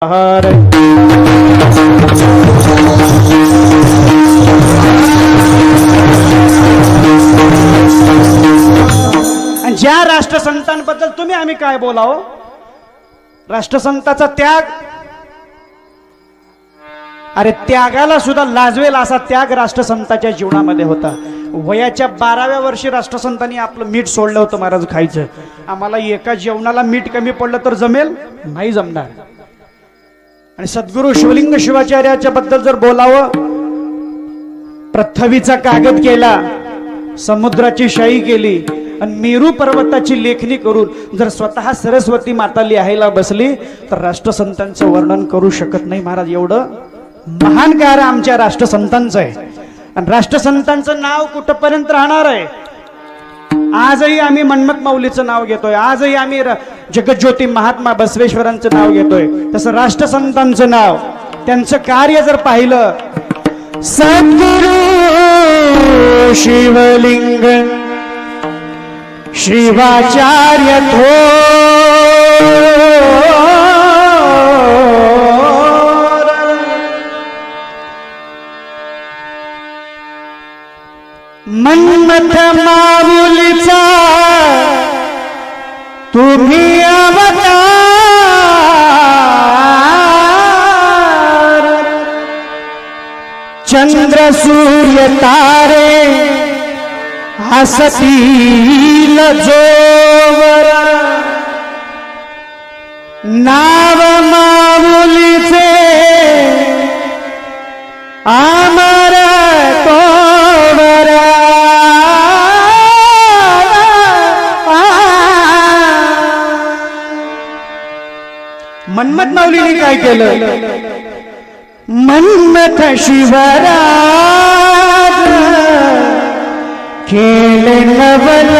ज्या राष्ट्रसंतांबद्दल तुम्ही आम्ही काय बोलावं, राष्ट्रसंताचा त्याग, अरे त्यागाला सुद्धा लाजवेल असा त्याग राष्ट्रसंताच्या जीवनामध्ये होता. वयाच्या 12व्या वर्षी राष्ट्रसंतांनी आपलं मीठ सोडलं होतं महाराज खायचं. आम्हाला एका जेवणाला मीठ कमी पडलं तर जमेल, नाही जमणार. आणि सद्गुरु शिवलिंग शिवाचार्याच्या बद्दल जर बोलावं, पृथ्वीचा कागद केला, समुद्राची शाई केली आणि मेरू पर्वताची लेखणी करून जर स्वतः सरस्वती माता लिहायला बसली तर राष्ट्रसंतांचं वर्णन करू शकत नाही महाराज. एवढं महान कार्य आमच्या राष्ट्रसंतांचं आहे. आणि राष्ट्रसंतांचं नाव कुठपर्यंत राहणार आहे. आजही आम्ही मन्मथ माऊलीचं नाव घेतोय, आजही आम्ही जगज्योती महात्मा बसवेश्वरांचं नाव घेतोय. तसं राष्ट्रसंतांचं नाव, त्यांचं कार्य जर पाहिलं, सद्गुरु शिवलिंग शिवाचार्य मन्मथ माऊलीचा तुम्ही अवतार, चंद्र सूर्य तारे हसतील जोवर, नाव माऊलीचे अमर तोवर. मन्मथ माऊलीने काय केलं? मन्मथ शिवराज केले नवल